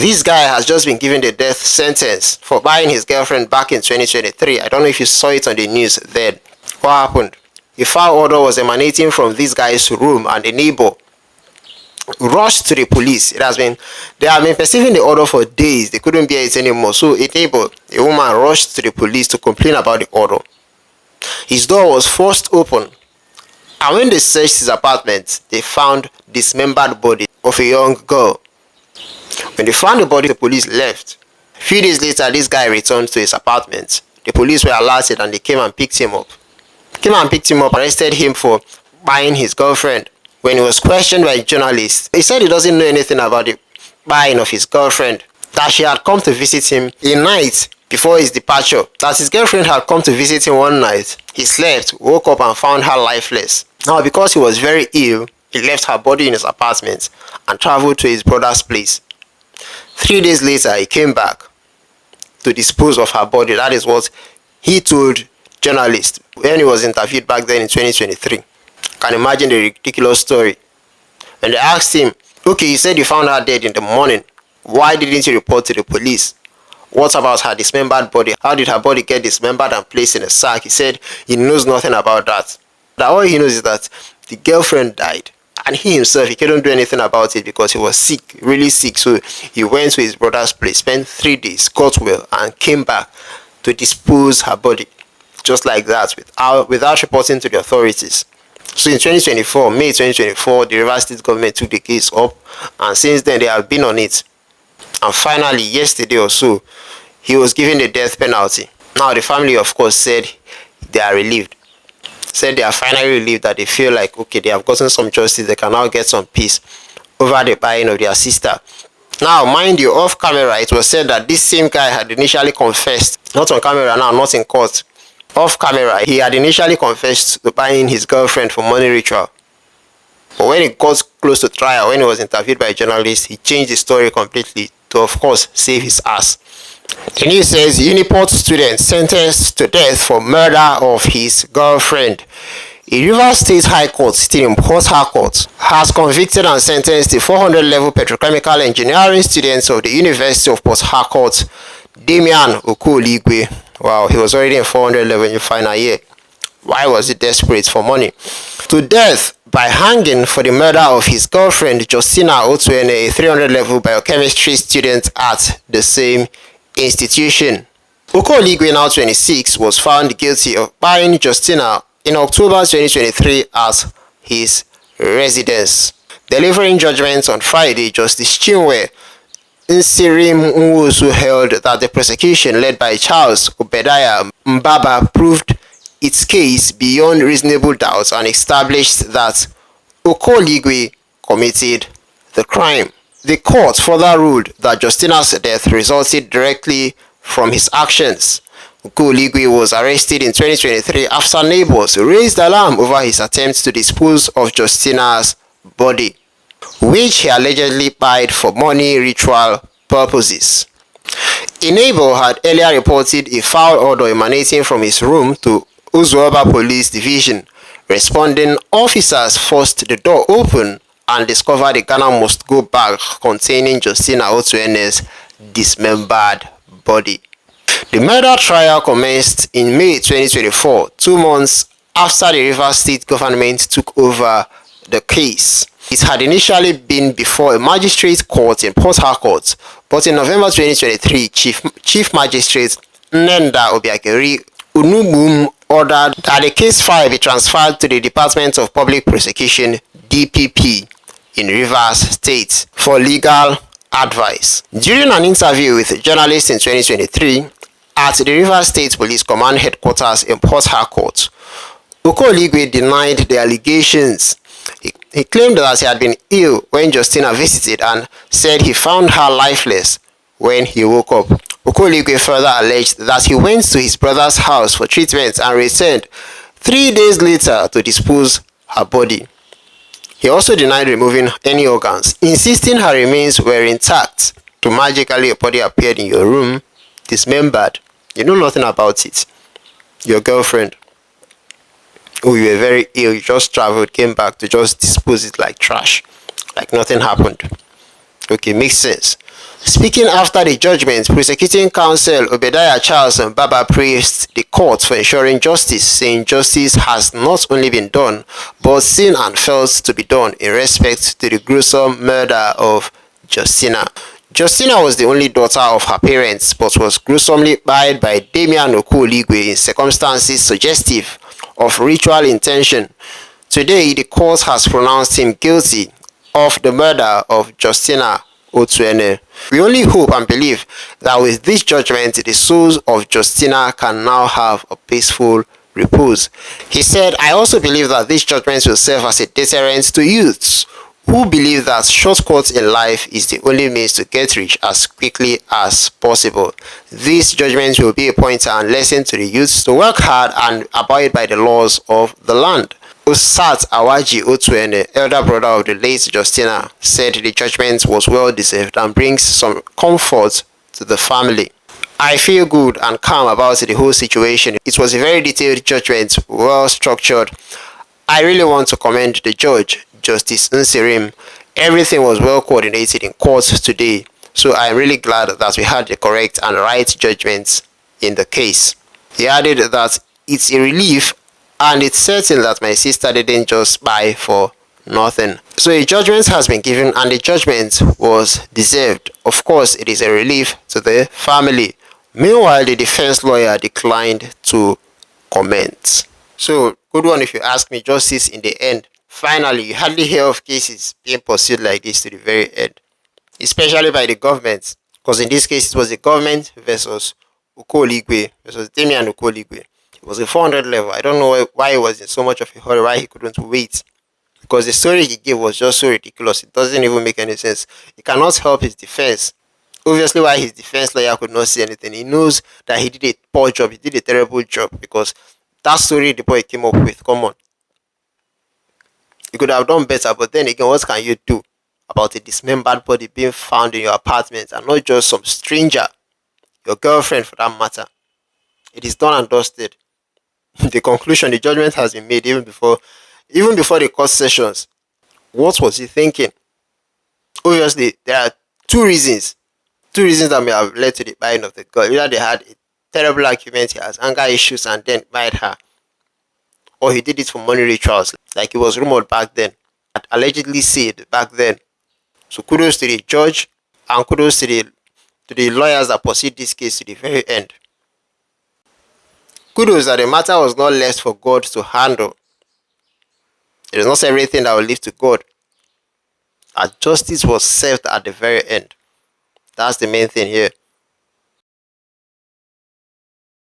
This guy has just been given the death sentence for buying his girlfriend back in 2023. I don't know if you saw it on the news then. What happened? A foul odor was emanating from this guy's room, and the neighbor rushed to the police. They have been perceiving the odor for days. They couldn't bear it anymore. So a woman rushed to the police to complain about the odor. His door was forced open, and when they searched his apartment, they found dismembered body of a young girl. When they found the body, the police left. A few days later, this guy returned to his apartment. The police were alerted and they came and picked him up. Arrested him for buying his girlfriend. When he was questioned by journalists, he said he doesn't know anything about the buying of his girlfriend, that she had come to visit him a night before his departure, that his girlfriend had come to visit him one night. He slept, woke up and found her lifeless. Now, because he was very ill, he left her body in his apartment and traveled to his brother's place. 3 days later, he came back to dispose of her body. That is what he told journalists when he was interviewed back then in 2023. Can imagine the ridiculous story. When they asked him, okay, you said you found her dead in the morning. Why didn't you report to the police? What about her dismembered body? How did her body get dismembered and placed in a sack? He said he knows nothing about that. That all he knows is that the girlfriend died. And he himself, he couldn't do anything about it because he was sick, really sick. So he went to his brother's place, spent 3 days, got well, and came back to dispose her body. Just like that, without reporting to the authorities. So in May 2024, the Rivers State government took the case up, and since then they have been on it. And finally, yesterday or so, he was given the death penalty. Now the family, of course, said they are relieved. Said they are finally relieved, that they feel like, okay, they have gotten some justice, they can now get some peace over the buying of their sister. Now, mind you, off camera, it was said that this same guy had initially confessed, not on camera now, not in court. Off camera, he had initially confessed to buying his girlfriend for money ritual. But when it got close to trial, when he was interviewed by journalists, he changed the story completely to, of course, save his ass. The news says Uniport student sentenced to death for murder of his girlfriend. A Rivers State High Court sitting in Port Harcourt has convicted and sentenced the 400-level petrochemical engineering students of the University of Port Harcourt, Damian Okoligwe. Wow, he was already in 400 level in your final year. Why was he desperate for money? To death by hanging for the murder of his girlfriend, Justina Otuene, a 300 level biochemistry student at the same institution. Okoligwe, now 26, was found guilty of buying Justina in October 2023 at his residence. Delivering judgment on Friday, Justice Chinwe Nsirim Nwosu held that the prosecution led by Charles Obediah Mbaba proved its case beyond reasonable doubt and established that Okoligwe committed the crime. The court further ruled that Justina's death resulted directly from his actions. Okoligwe was arrested in 2023 after neighbors raised alarm over his attempts to dispose of Justina's body, which he allegedly bought for money ritual purposes. A neighbor had earlier reported a foul odor emanating from his room to Uzuoba Police Division. Responding officers forced the door open and discovered a Ghana Must Go bag containing Justina Otuene's dismembered body. The murder trial commenced in May 2024, 2 months after the Rivers State government took over the case. It had initially been before a magistrate court in Port Harcourt, but in November 2023, Chief Magistrate Nenda Obiageri Unubum ordered that the case file be transferred to the Department of Public Prosecution (DPP) in Rivers State for legal advice. During an interview with journalists in 2023 at the Rivers State Police Command Headquarters in Port Harcourt, Okoligwe denied the allegations. He claimed that he had been ill when Justina visited and said he found her lifeless when he woke up. Okoligwe further alleged that he went to his brother's house for treatment and returned 3 days later to dispose her body. He also denied removing any organs, insisting her remains were intact. To magically a body appeared in your room, dismembered. You know nothing about it. Your girlfriend, who you were very ill, you just traveled, came back to just dispose it like trash, like nothing happened. Okay, makes sense. Speaking after the judgment, prosecuting counsel Obadiah Charles and Baba praised the court for ensuring justice, saying justice has not only been done, but seen and felt to be done in respect to the gruesome murder of Justina. Justina was the only daughter of her parents, but was gruesomely died by Damian Okoligwe in circumstances suggestive of ritual intention. Today, the court has pronounced him guilty of the murder of Justina Otuene. We only hope and believe that with this judgment, the souls of Justina can now have a peaceful repose. He said, I also believe that this judgment will serve as a deterrent to youths who believe that shortcuts in life is the only means to get rich as quickly as possible. This judgment will be a pointer and lesson to the youths to work hard and abide by the laws of the land. Osat Awaji Otuene, elder brother of the late Justina, said the judgment was well deserved and brings some comfort to the family. I feel good and calm about the whole situation. It was a very detailed judgment, well structured. I really want to commend the judge, Justice Nsirim. Everything was well coordinated in court today, so I am really glad that we had the correct and right judgments in the case. He added that it's a relief and it's certain that my sister didn't just buy for nothing. So a judgment has been given and the judgment was deserved. Of course, it is a relief to the family. Meanwhile, the defense lawyer declined to comment. So, good one if you ask me, justice in the end. Finally, you hardly hear of cases being pursued like this to the very end, especially by the government. Because in this case, it was the government versus Okoligwe, versus Damian Okoligwe. It was a 400 level. I don't know why he was in so much of a hurry, why he couldn't wait. Because the story he gave was just so ridiculous. It doesn't even make any sense. He cannot help his defense. Obviously, why his defense lawyer could not see anything. He knows that he did a poor job. He did a terrible job because that story the boy came up with, come on. You could have done better, but then again, what can you do about a dismembered body being found in your apartment and not just some stranger, your girlfriend for that matter? It is done and dusted. The conclusion, the judgment has been made even before the court sessions. What was he thinking? Obviously, there are two reasons that may have led to the buying of the girl. Either they had a terrible argument, he has anger issues, and then married her, or he did it for money rituals, like it was rumored back then, allegedly said back then. So kudos to the judge and kudos to the lawyers that pursued this case to the very end. Kudos that the matter was not left for God to handle. It is not everything that will leave to God. And justice was served at the very end. That's the main thing here.